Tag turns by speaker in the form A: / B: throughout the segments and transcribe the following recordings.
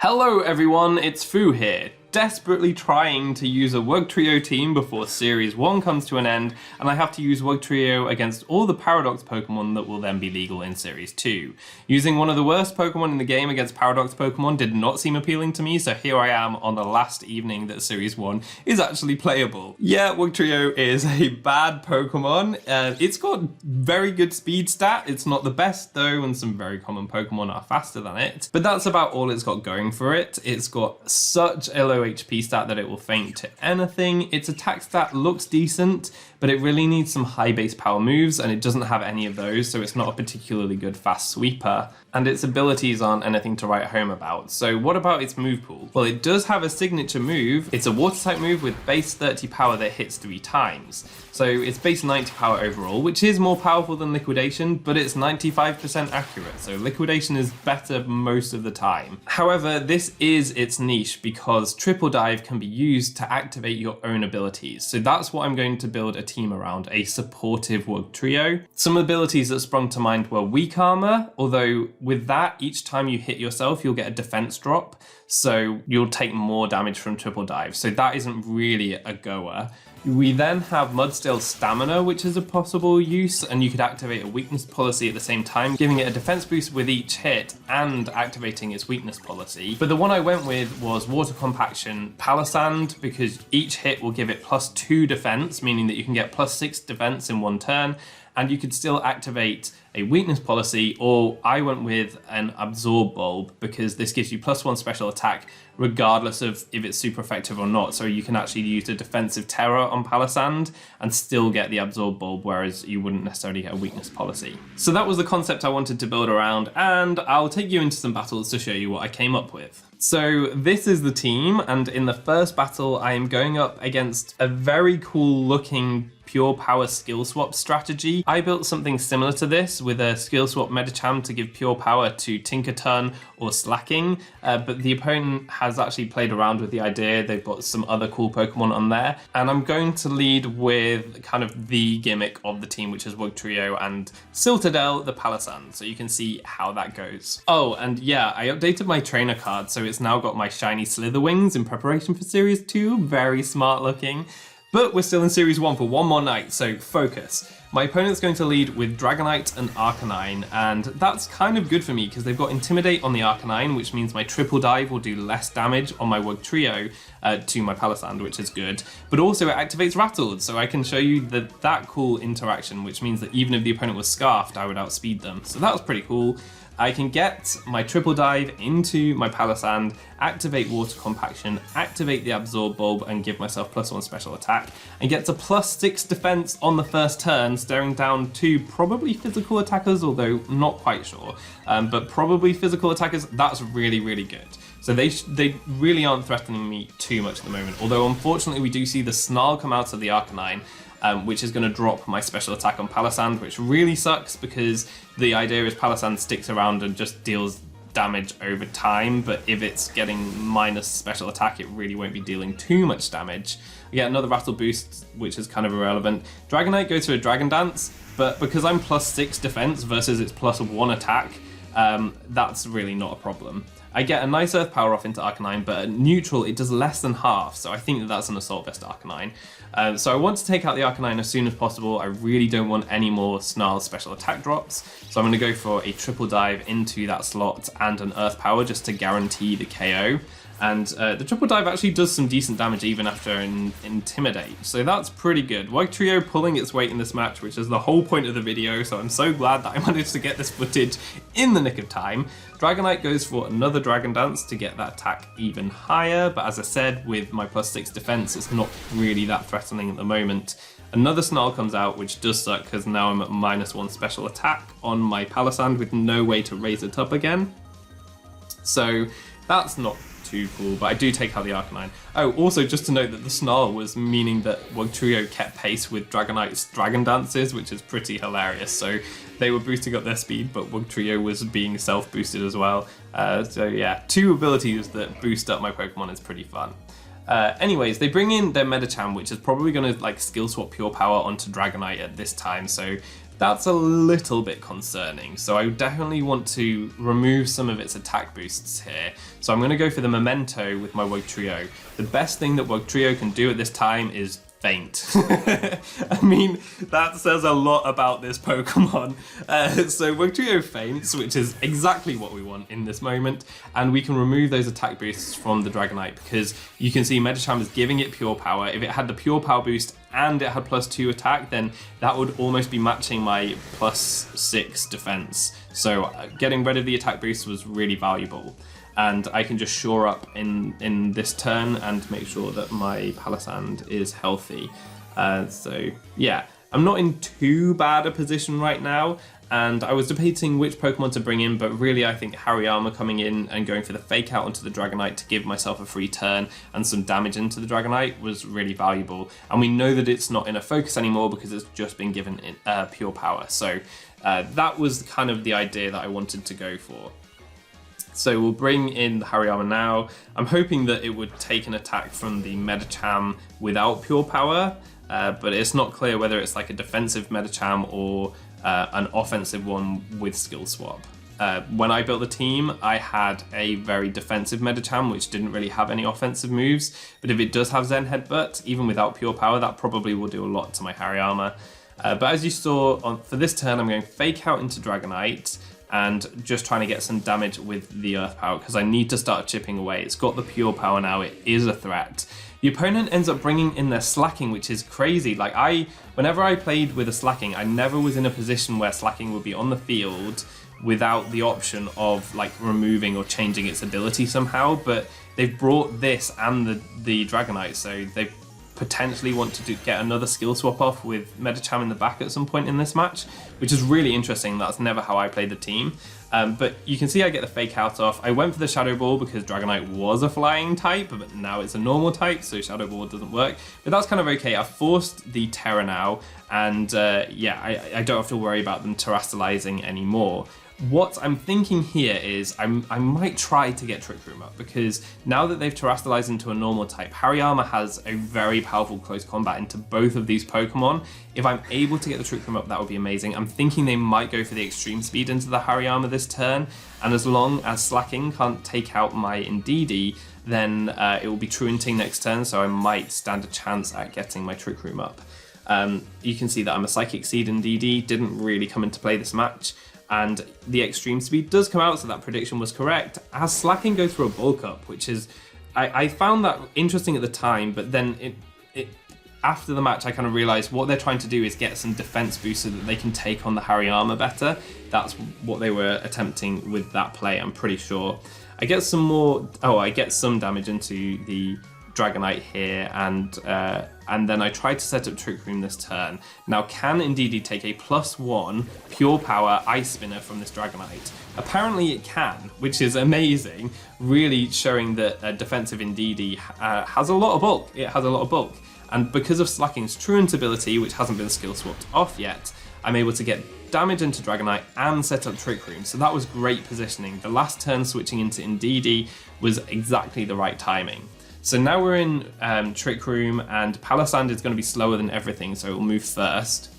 A: Hello everyone, it's Fu here, desperately trying to use a Wugtrio team before Series 1 comes to an end, and I have to use Wugtrio against all the Paradox Pokemon that will then be legal in Series 2. Using one of the worst Pokemon in the game against Paradox Pokemon did not seem appealing to me, so here I am on the last evening that Series 1 is actually playable. Yeah, Wugtrio is a bad Pokemon. It's got very good speed stat, it's not the best though, and some very common Pokemon are faster than it, but that's about all it's got going for it. It's got such a low HP stat that it will faint to anything. Its attack stat looks decent, but it really needs some high base power moves, and it doesn't have any of those, so it's not a particularly good fast sweeper, and its abilities aren't anything to write home about. So what about its move pool? Well, it does have a signature move. It's a water type move with base 30 power that hits 3 times. So it's base 90 power overall, which is more powerful than Liquidation, but it's 95% accurate, so Liquidation is better most of the time. However, this is its niche because Triple Dive can be used to activate your own abilities. So that's what I'm going to build a team around, a supportive Wugtrio. Some abilities that sprung to mind were Weak Armor, although with that, each time you hit yourself, you'll get a defense drop, so you'll take more damage from Triple Dive. So that isn't really a goer. We then have Mudstill's Stamina, which is a possible use, and you could activate a weakness policy at the same time, giving it a defense boost with each hit and activating its weakness policy. But the one I went with was Water Compaction Palossand, because each hit will give it +2 defense, meaning that you can get +6 defense in one turn, and you could still activate a weakness policy, or I went with an Absorb Bulb because this gives you +1 special attack regardless of if it's super effective or not. So you can actually use a defensive terror on Palossand and still get the Absorb Bulb, whereas you wouldn't necessarily get a weakness policy. So that was the concept I wanted to build around, and I'll take you into some battles to show you what I came up with. So this is the team, and in the first battle I am going up against a very cool looking pure power skill swap strategy. I built something similar to this with a skill swap Medicham to give pure power to Tinkaton or Slacking, but the opponent has actually played around with the idea. They've got some other cool Pokemon on there, and I'm going to lead with kind of the gimmick of the team, which is Wugtrio and Siltadel the Palossand, so you can see how that goes. Oh, and yeah, I updated my trainer card, so it's now got my shiny Slitherwings in preparation for Series 2, very smart looking. But we're still in Series 1 for one more night, so focus. My opponent's going to lead with Dragonite and Arcanine, and that's kind of good for me because they've got Intimidate on the Arcanine, which means my Triple Dive will do less damage on my Wugtrio to my Palossand, which is good. But also it activates Rattled, so I can show you that cool interaction, which means that even if the opponent was Scarfed, I would outspeed them. So that was pretty cool. I can get my Triple Dive into my Palossand, activate Water Compaction, activate the Absorb Bulb, and give myself +1 special attack, and get to +6 defense on the first turn, staring down 2 probably physical attackers, although not quite sure, but probably physical attackers. That's really, really good. So they really aren't threatening me too much at the moment, although unfortunately we do see the Snarl come out of the Arcanine, which is going to drop my special attack on Palossand, which really sucks because the idea is Palossand sticks around and just deals damage over time, but if it's getting minus special attack, it really won't be dealing too much damage. I get another Rattle Boost, which is kind of irrelevant. Dragonite goes to a Dragon Dance, but because I'm +6 defense versus its +1 attack, that's really not a problem. I get a nice Earth Power off into Arcanine, but at neutral it does less than half, so I think that that's an Assault Vest Arcanine. So I want to take out the Arcanine as soon as possible. I really don't want any more Snarl special attack drops, so I'm going to go for a Triple Dive into that slot and an Earth Power just to guarantee the KO. And the Triple Dive actually does some decent damage even after an Intimidate, so that's pretty good. Wugtrio pulling its weight in this match, which is the whole point of the video, so I'm so glad that I managed to get this footage in the nick of time. Dragonite goes for another Dragon Dance to get that attack even higher, but as I said, with my +6 defense, it's not really that threatening at the moment. Another Snarl comes out, which does suck because now I'm at -1 special attack on my Palossand with no way to raise it up again. So that's not too cool, but I do take out the Arcanine. Oh, also just to note that the Snarl was meaning that Wugtrio kept pace with Dragonite's Dragon Dances, which is pretty hilarious. So they were boosting up their speed, but Wugtrio was being self-boosted as well. So yeah, 2 abilities that boost up my Pokemon is pretty fun. Anyways, they bring in their Medicham, which is probably going to like skill swap Pure Power onto Dragonite at this time, so That's a little bit concerning, so I definitely want to remove some of its attack boosts here. So I'm going to go for the Memento with my Wugtrio. The best thing that Wugtrio can do at this time is faint. I mean, that says a lot about this Pokemon. So Wugtrio faints, which is exactly what we want in this moment, and we can remove those attack boosts from the Dragonite because you can see Medicham is giving it Pure Power. If it had the Pure Power boost and it had +2 attack, then that would almost be matching my +6 defense. So getting rid of the attack boost was really valuable. And I can just shore up in this turn and make sure that my Palossand is healthy. So yeah, I'm not in too bad a position right now, and I was debating which Pokemon to bring in, but really I think Hariyama coming in and going for the Fake Out onto the Dragonite to give myself a free turn and some damage into the Dragonite was really valuable. And we know that it's not in a focus anymore because it's just been given Pure Power. So that was kind of the idea that I wanted to go for. So we'll bring in the Hariyama now. I'm hoping that it would take an attack from the Medicham without Pure Power, but it's not clear whether it's like a defensive Medicham or an offensive one with Skill Swap. When I built the team, I had a very defensive Medicham, which didn't really have any offensive moves, but if it does have Zen Headbutt, even without Pure Power, that probably will do a lot to my Hariyama. But as you saw, for this turn, I'm going Fake Out into Dragonite, and just trying to get some damage with the Earth Power because I need to start chipping away. It's got the Pure Power now, it is a threat. The opponent ends up bringing in their Slacking, which is crazy. Like whenever I played with a Slacking, I never was in a position where Slacking would be on the field without the option of like removing or changing its ability somehow, but they've brought this and the Dragonite, so they potentially want to get another skill swap off with Medicham in the back at some point in this match, which is really interesting. That's never how I played the team. But you can see I get the Fake Out off. I went for the Shadow Ball because Dragonite was a flying type, but now it's a normal type, so Shadow Ball doesn't work. But that's kind of okay. I've forced the Terra now, and yeah, I don't have to worry about them terastallizing anymore. What I'm thinking here is I might try to get Trick Room up because now that they've terastallized into a normal type, Hariyama has a very powerful close combat into both of these Pokemon. If I'm able to get the Trick Room up, that would be amazing. I'm thinking they might go for the Extreme Speed into the Hariyama this turn, and as long as Slacking can't take out my Indeedee, then it will be Truanting next turn, so I might stand a chance at getting my Trick Room up. You can see that I'm a Psychic Seed Indeedee, didn't really come into play this match. And the Extreme Speed does come out, so that prediction was correct. As Slacking goes through a Bulk Up, which is... I found that interesting at the time, but then after the match I kind of realised what they're trying to do is get some defense boost so that they can take on the Hariyama better. That's what they were attempting with that play, I'm pretty sure. I get some more... Oh, I get some damage into the Dragonite here, and then I tried to set up Trick Room this turn. Now, can Indeedee take a +1 Pure Power Ice Spinner from this Dragonite? Apparently it can, which is amazing, really showing that a defensive Indeedee has a lot of bulk. It has a lot of bulk. And because of Slacking's Truant ability, which hasn't been skill swapped off yet, I'm able to get damage into Dragonite and set up Trick Room. So that was great positioning. The last turn switching into Indeedee was exactly the right timing. So now we're in Trick Room, and Palossand is going to be slower than everything, so it will move first.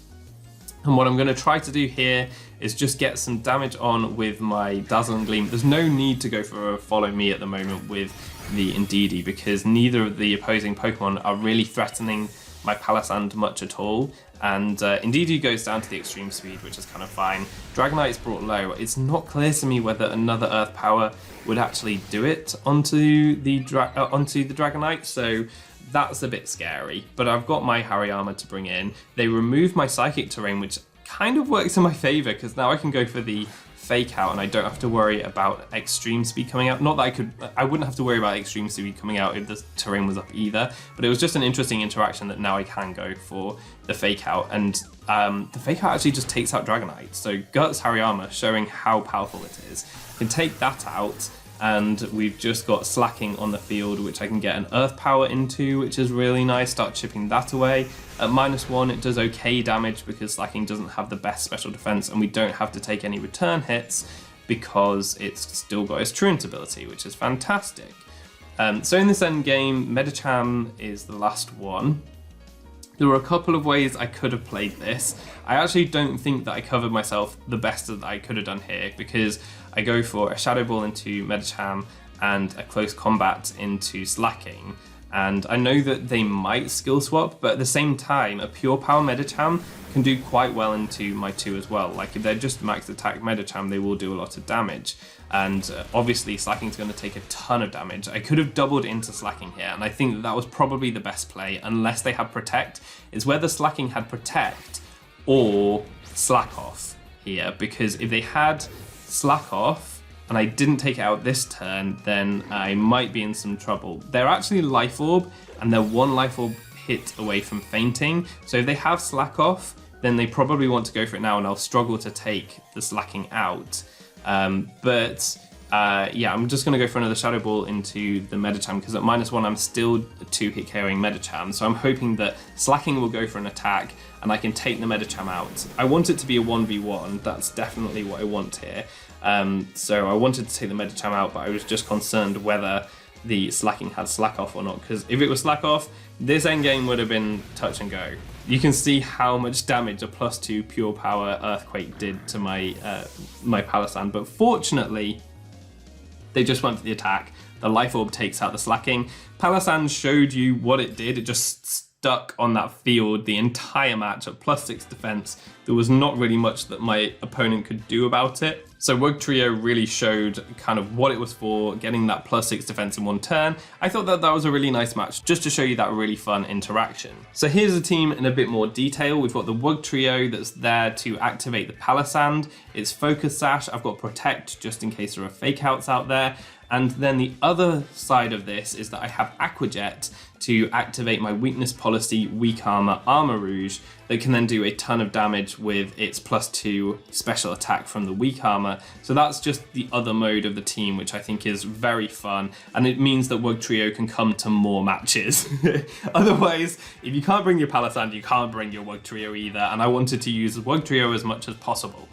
A: And what I'm going to try to do here is just get some damage on with my Dazzling Gleam. There's no need to go for a Follow Me at the moment with the Indeedee because neither of the opposing Pokemon are really threatening my Palossand much at all. And Indeedee goes down to the Extreme Speed, which is kind of fine. Dragonite is brought low. It's not clear to me whether another Earth Power would actually do it onto the Dragonite, so that's a bit scary. But I've got my Hariyama to bring in. They remove my Psychic Terrain, which kind of works in my favour, because now I can go for the Fake Out and I don't have to worry about Extreme Speed coming out. Not that I wouldn't have to worry about Extreme Speed coming out if the terrain was up either, but it was just an interesting interaction that now I can go for the Fake Out, and the Fake Out actually just takes out Dragonite. So Guts Hariyama, showing how powerful it is. Can take that out, and we've just got Slacking on the field, which I can get an Earth Power into, which is really nice. Start chipping that away. At -1, it does okay damage because Slacking doesn't have the best special defense, and we don't have to take any return hits because it's still got its Truant ability, which is fantastic. So in this end game, Medicham is the last one. There were a couple of ways I could have played this. I actually don't think that I covered myself the best that I could have done here, because I go for a Shadow Ball into Medicham and a Close Combat into Slacking. And I know that they might skill swap, but at the same time, a Pure Power Medicham can do quite well into my 2 as well. Like if they're just max attack Medicham, they will do a lot of damage. And obviously Slacking's going to take a ton of damage. I could have doubled into Slacking here, and I think that was probably the best play, unless they had Protect. It's whether Slacking had Protect or Slack Off here, because if they had Slack Off, and I didn't take it out this turn, then I might be in some trouble. They're actually Life Orb, and they're 1 Life Orb hit away from fainting. So if they have Slack Off, then they probably want to go for it now, and I'll struggle to take the Slacking out. Yeah, I'm just going to go for another Shadow Ball into the Medicham, because at -1 I'm still 2-hit KOing Medicham, so I'm hoping that Slacking will go for an attack and I can take the Medicham out. I want it to be a 1v1, that's definitely what I want here. So I wanted to take the Medicham out, but I was just concerned whether the Slacking had Slack Off or not, because if it was Slack Off, this endgame would have been touch and go. You can see how much damage a +2 Pure Power Earthquake did to my my Palossand, but fortunately, they just went for the attack. The Life Orb takes out the Slacking. Palossand showed you what it did. It just stuck on that field the entire match at +6 defense. There was not really much that my opponent could do about it. So Wugtrio really showed kind of what it was for, getting that +6 defense in 1 turn. I thought that that was a really nice match, just to show you that really fun interaction. So here's the team in a bit more detail. We've got the Wugtrio that's there to activate the Palossand. It's Focus Sash. I've got Protect just in case there are fake outs out there. And then the other side of this is that I have Aquajet to activate my Weakness Policy Weak Armor Armarouge that can then do a ton of damage with its +2 special attack from the Weak Armor. So that's just the other mode of the team, which I think is very fun, and it means that Wugtrio can come to more matches. Otherwise, if you can't bring your Palossand, you can't bring your Wugtrio either, and I wanted to use Wugtrio as much as possible.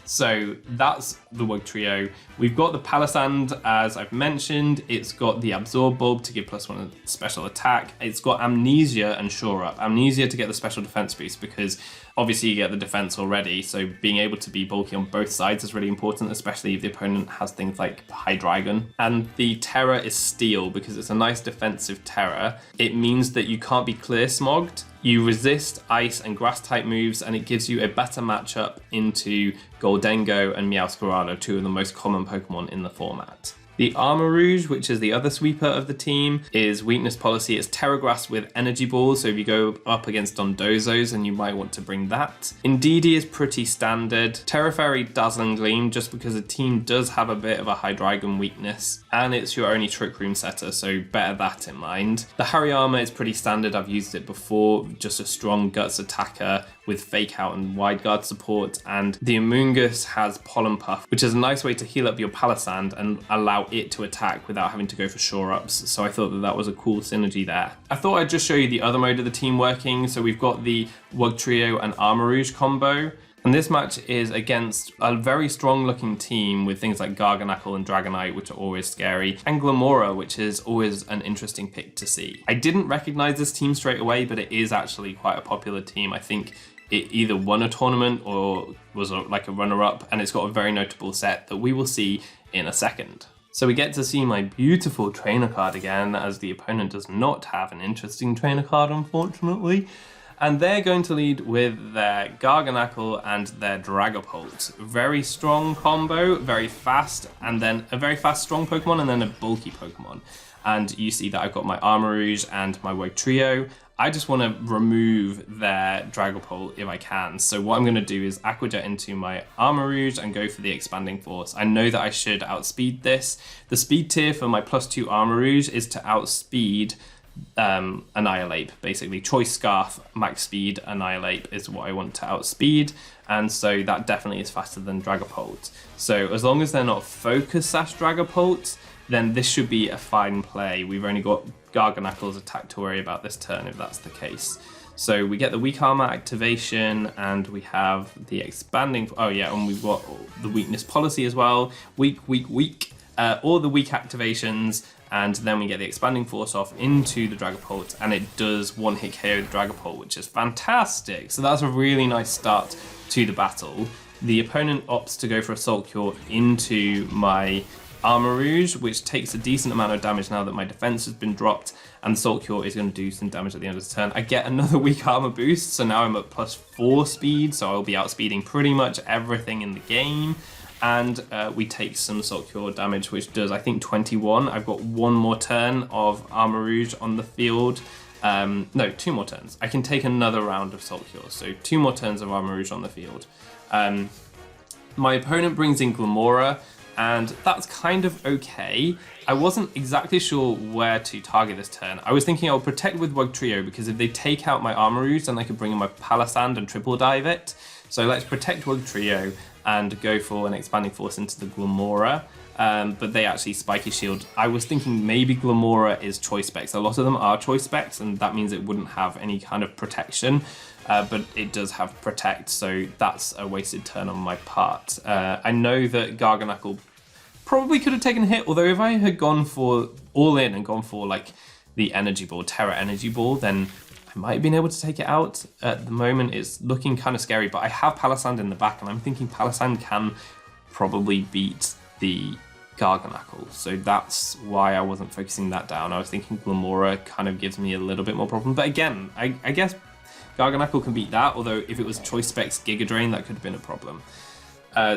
A: So that's the Wugtrio. We've got the Palossand, as I've mentioned. It's got the Absorb Bulb to give +1 special attack. It's got Amnesia and Shore Up. Amnesia to get the special defense boost, because obviously you get the defense already, so being able to be bulky on both sides is really important, especially if the opponent has things like Hydreigon. And the Terror is Steel, because it's a nice defensive Terror. It means that you can't be clear smogged. You resist ice and grass type moves, and it gives you a better matchup into Goldengo and Meowscarada, 2 of the most common Pokemon in the format. The Armarouge, which is the other sweeper of the team, is Weakness Policy. It's Terra Grass with Energy Balls, so if you go up against Dondozos, then you might want to bring that. Indeedee is pretty standard. Terra Fairy, Dazzling Gleam, just because the team does have a bit of a Hydreigon weakness, and it's your only Trick Room setter, so bear that in mind. The Hariyama is pretty standard. I've used it before, just a strong Guts attacker with Fake Out and Wide Guard support, and the Amoonguss has Pollen Puff, which is a nice way to heal up your Palossand and allow it to attack without having to go for Shore Ups, so I thought that that was a cool synergy there. I thought I'd just show you the other mode of the team working. So we've got the Wugtrio and Armarouge combo, and this match is against a very strong looking team with things like Garganacl and Dragonite, which are always scary, and Glimmora, which is always an interesting pick to see. I didn't recognize this team straight away, but it is actually quite a popular team. I think it either won a tournament or was like a runner-up, and it's got a very notable set that we will see in a second. So we get to see my beautiful trainer card again, as the opponent does not have an interesting trainer card, unfortunately. And they're going to lead with their Garganacl and their Dragapult. Very strong combo, very fast, and then a very fast, strong Pokemon, and then a bulky Pokemon. And you see that I've got my Armarouge and my Wugtrio. I just want to remove their Dragapult if I can. So what I'm going to do is Aquajet into my Armarouge and go for the Expanding Force. I know that I should outspeed this. The speed tier for my +2 Armarouge is to outspeed Annihilate, basically. Choice Scarf, max speed, Annihilate is what I want to outspeed. And so that definitely is faster than Dragapult. So as long as they're not Focus Sash Dragapult, then this should be a fine play. We've only got Garganacl's attack to worry about this turn if that's the case. So we get the Weak Armor activation, and we have the Expanding... Oh yeah, and we've got the Weakness Policy as well. Weak, weak, weak. All the weak activations, and then we get the Expanding Force off into the Dragapult, and it does one-hit KO the Dragapult, which is fantastic. So that's a really nice start to the battle. The opponent opts to go for a Assault Cure into my Armarouge, which takes a decent amount of damage now that my defense has been dropped, and the Assault Cure is going to do some damage at the end of the turn. I get another weak armor boost, so now I'm at +4 speed, so I'll be outspeeding pretty much everything in the game. And we take some Assault Cure damage, which does, I think, 21. I've got one more turn of Armarouge on the field. No, 2 more turns. I can take another round of Assault Cure, so 2 more turns of Armarouge on the field. My opponent brings in Glimmora, and that's kind of okay. I wasn't exactly sure where to target this turn. I was thinking I would protect with Wugtrio, because if they take out my Armarouge, then I could bring in my Palossand and triple dive it. So let's protect Wugtrio and go for an Expanding Force into the Glimmora. But they actually Spiky Shield. I was thinking maybe Glimmora is Choice Specs. A lot of them are Choice Specs, and that means it wouldn't have any kind of protection. But it does have Protect, so that's a wasted turn on my part. I know that Garganacl probably could have taken a hit, although if I had gone for all in and gone for like the Energy Ball, Terra Energy Ball, then I might have been able to take it out. At the moment it's looking kind of scary, but I have Palossand in the back, and I'm thinking Palossand can probably beat the Garganacl, so that's why I wasn't focusing that down. I was thinking Glimmora kind of gives me a little bit more problem, but again, I guess Garganacl can beat that, although if it was Choice Specs Giga Drain, that could have been a problem.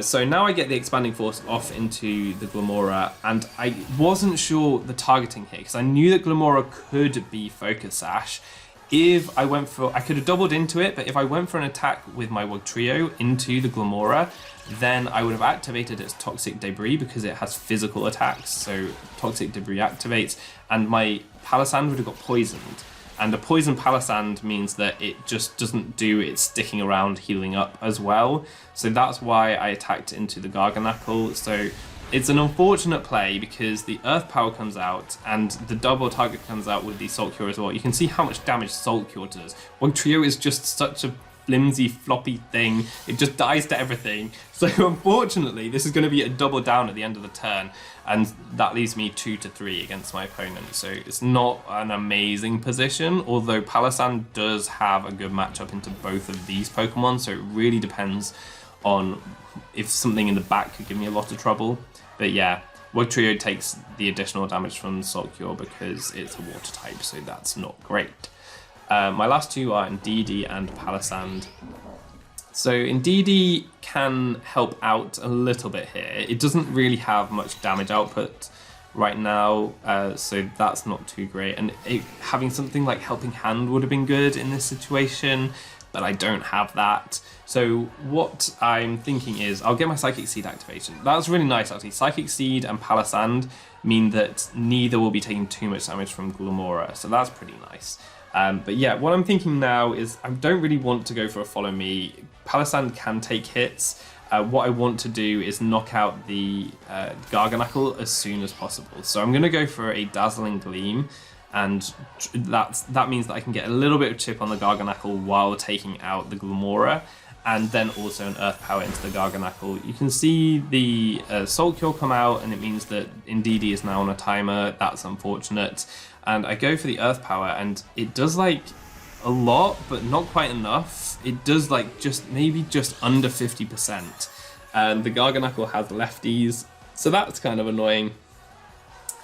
A: So now I get the Expanding Force off into the Glimmora, and I wasn't sure the targeting here, because I knew that Glimmora could be Focus Sash. If I went for, I could have doubled into it, but if I went for an attack with my Wugtrio into the Glimmora, then I would have activated its Toxic Debris, because it has physical attacks, so Toxic Debris activates, and my Palossand would have got poisoned. And a poison Palossand means that it just doesn't do its sticking around healing up as well. So that's why I attacked into the Garganacl. So it's an unfortunate play, because the Earth Power comes out and the double target comes out with the Assault Cure as well. You can see how much damage Assault Cure does. Wugtrio is just such a flimsy, floppy thing. It just dies to everything. So unfortunately, this is going to be a double down at the end of the turn, and that leaves me 2-3 against my opponent. So it's not an amazing position, although Palossand does have a good matchup into both of these Pokemon, so it really depends on if something in the back could give me a lot of trouble. But yeah, Wugtrio takes the additional damage from Assault Cure because it's a water type, so that's not great. My last two are Indeedee and Palossand. So Indeedee can help out a little bit here. It doesn't really have much damage output right now, so that's not too great. And having something like Helping Hand would have been good in this situation, but I don't have that. So what I'm thinking is I'll get my Psychic Seed activation. That's really nice, actually. Psychic Seed and Palossand mean that neither will be taking too much damage from Glimmora, so that's pretty nice. But yeah, what I'm thinking now is I don't really want to go for a Follow Me. Palossand can take hits. What I want to do is knock out the Garganacl as soon as possible. So I'm going to go for a Dazzling Gleam, and that means that I can get a little bit of chip on the Garganacl while taking out the Glimmora, and then also an Earth Power into the Garganacl. You can see the Assault Cure come out, and it means that Indeedee is now on a timer. That's unfortunate. And I go for the Earth Power, and it does like a lot, but not quite enough. It does like maybe just under 50%. And the Garganacl has lefties, so that's kind of annoying.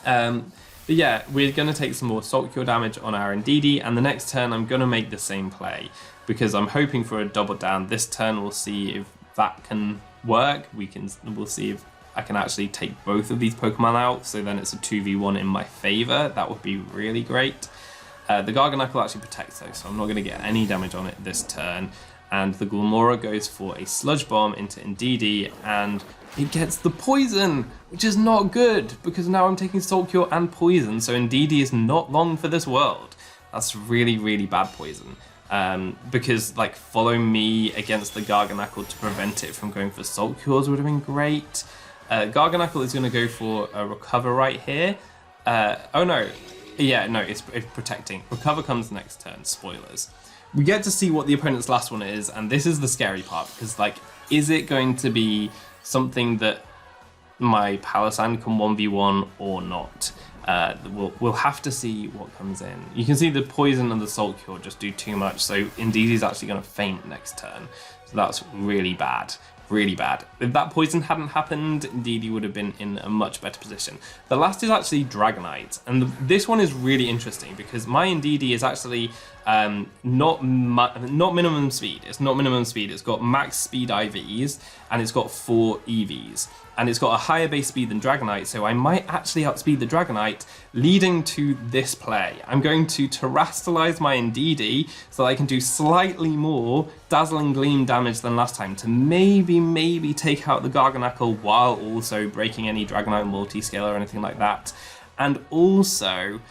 A: But yeah, we're going to take some more Assault Cure damage on our Indeedee, and the next turn I'm going to make the same play, because I'm hoping for a double down. This turn we'll see if that can work. We'll see if I can actually take both of these Pokemon out, so then it's a 2v1 in my favor. That would be really great. The Garganacl actually protects though, so I'm not going to get any damage on it this turn. And the Glimmora goes for a Sludge Bomb into Indeedee, and it gets the poison, which is not good, because now I'm taking Assault Cure and poison, so Indeedee is not long for this world. That's really, really bad poison. Because like Follow Me against the Garganacl to prevent it from going for Assault Cures would have been great. Garganacl is going to go for a Recover right here. Oh no, yeah, no, it's protecting. Recover comes next turn, spoilers. We get to see what the opponent's last one is, and this is the scary part, because like, is it going to be something that my Palossand can 1v1 or not? We'll have to see what comes in. You can see the poison and the salt cure just do too much, so Indeedee is actually going to faint next turn. So that's really bad. Really bad. If that poison hadn't happened, Indeedee would have been in a much better position. The last is actually Dragonite, and this one is really interesting because my Indeedee is actually not minimum speed. It's not minimum speed. It's got max speed IVs, and it's got 4 EVs. And it's got a higher base speed than Dragonite, so I might actually outspeed the Dragonite, leading to this play. I'm going to Terrastallize my Indeedee so that I can do slightly more Dazzling Gleam damage than last time to maybe take out the Garganacl while also breaking any Dragonite multi-scale or anything like that. And also,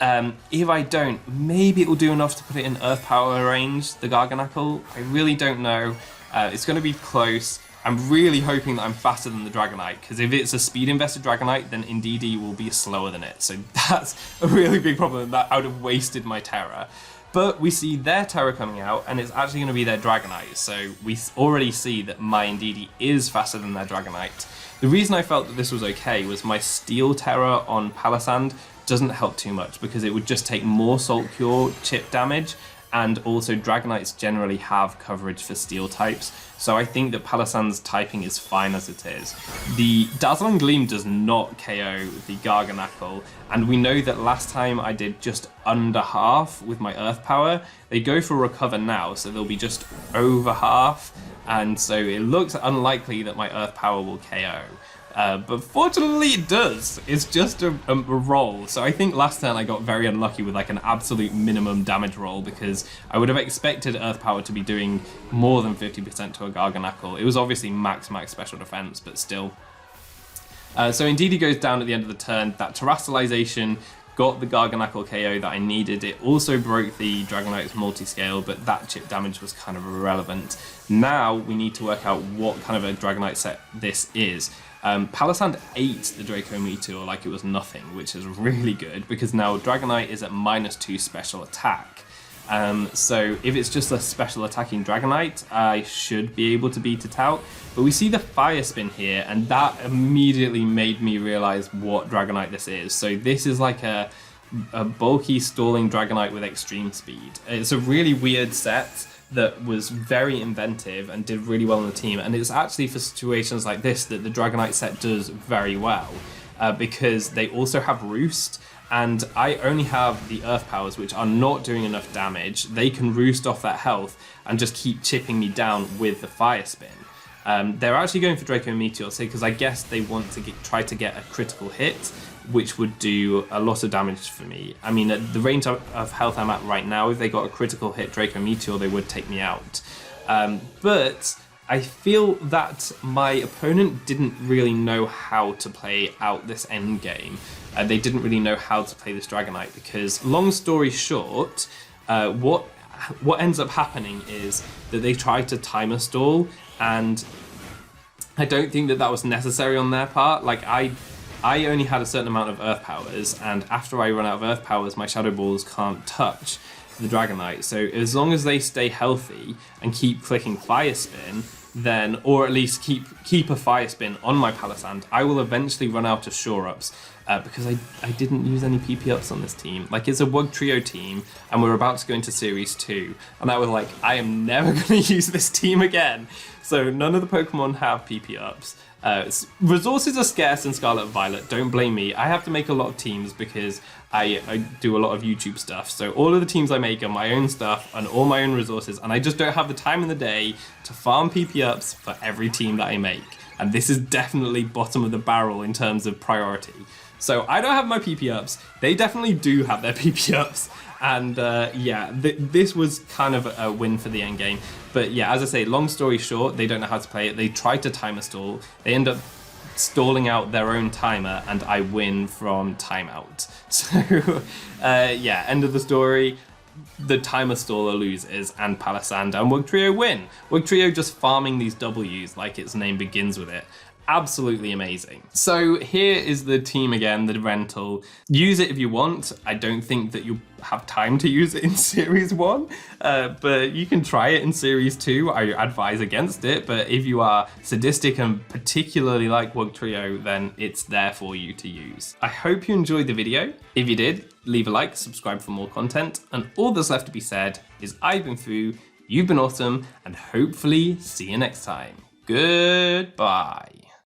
A: if I don't, maybe it will do enough to put it in Earth Power range, the Garganacl. I really don't know. It's going to be close. I'm really hoping that I'm faster than the Dragonite, because if it's a speed-invested Dragonite, then Indeedee will be slower than it. So that's a really big problem, that I would have wasted my Terra. But we see their Terra coming out, and it's actually going to be their Dragonite. So we already see that my Indeedee is faster than their Dragonite. The reason I felt that this was okay was my Steel Terra on Palossand doesn't help too much, because it would just take more Salt Cure chip damage, and also Dragonites generally have coverage for steel types, so I think that Palossand's typing is fine as it is. The Dazzling Gleam does not KO the Garganacl, and we know that last time I did just under half with my Earth Power. They go for Recover now, so they'll be just over half, and so it looks unlikely that my Earth Power will KO. But fortunately it does. It's just a roll. So I think last turn I got very unlucky with like an absolute minimum damage roll, because I would have expected Earth Power to be doing more than 50% to a Garganacl. It was obviously max special defense, but still. So Indeedee goes down at the end of the turn. That Terrastalization got the Garganacl KO that I needed. It also broke the Dragonite's multi-scale, but that chip damage was kind of irrelevant. Now we need to work out what kind of a Dragonite set this is. Palossand ate the Draco Meteor like it was nothing, which is really good, because now Dragonite is at -2 special attack. So if it's just a special attacking Dragonite, I should be able to beat it out. But we see the Fire Spin here, and that immediately made me realize what Dragonite this is. So this is like a bulky stalling Dragonite with extreme speed. It's a really weird set that was very inventive and did really well on the team, and it's actually for situations like this that the Dragonite set does very well, because they also have Roost, and I only have the Earth Powers, which are not doing enough damage. They can Roost off that health and just keep chipping me down with the Fire Spin. They're actually going for Draco Meteor, because I guess they want to try to get a critical hit, which would do a lot of damage for me. I mean, at the range of health I'm at right now, if they got a critical hit Draco Meteor, they would take me out. But I feel that my opponent didn't really know how to play out this end game. They didn't really know how to play this Dragonite, because long story short, what ends up happening is that they tried to timer stall, and I don't think that was necessary on their part. Like, I only had a certain amount of Earth Powers, and after I run out of Earth Powers, my Shadow Balls can't touch the Dragonite. So as long as they stay healthy and keep clicking Fire Spin, then, or at least keep a Fire Spin on my Palossand, I will eventually run out of Shore Ups, because I didn't use any PP Ups on this team. Like, it's a Wugtrio team, and we're about to go into Series 2, and I was like, I am never going to use this team again. So none of the Pokemon have PP Ups. Resources are scarce in Scarlet and Violet, don't blame me. I have to make a lot of teams because I do a lot of YouTube stuff. So all of the teams I make are my own stuff and all my own resources, and I just don't have the time in the day to farm PP Ups for every team that I make. And this is definitely bottom of the barrel in terms of priority. So I don't have my PP Ups. They definitely do have their PP Ups. And yeah, this was kind of a win for the end game. But yeah, as I say, long story short, they don't know how to play it. They tried to timer stall. They end up stalling out their own timer, and I win from timeout. So yeah, end of the story. The timer staller loses, and Palossand and Wugtrio win. Wugtrio just farming these Ws like its name begins with it. absolutely amazing. So here is the team again, the rental. Use it if you want. I don't think that you'll have time to use it in Series 1, but you can try it in Series 2. I advise against it, but if you are sadistic and particularly like Wugtrio, then it's there for you to use. I hope you enjoyed the video. If you did, leave a like, subscribe for more content, and all that's left to be said is I've been Fu, you've been awesome, and hopefully see you next time. Goodbye.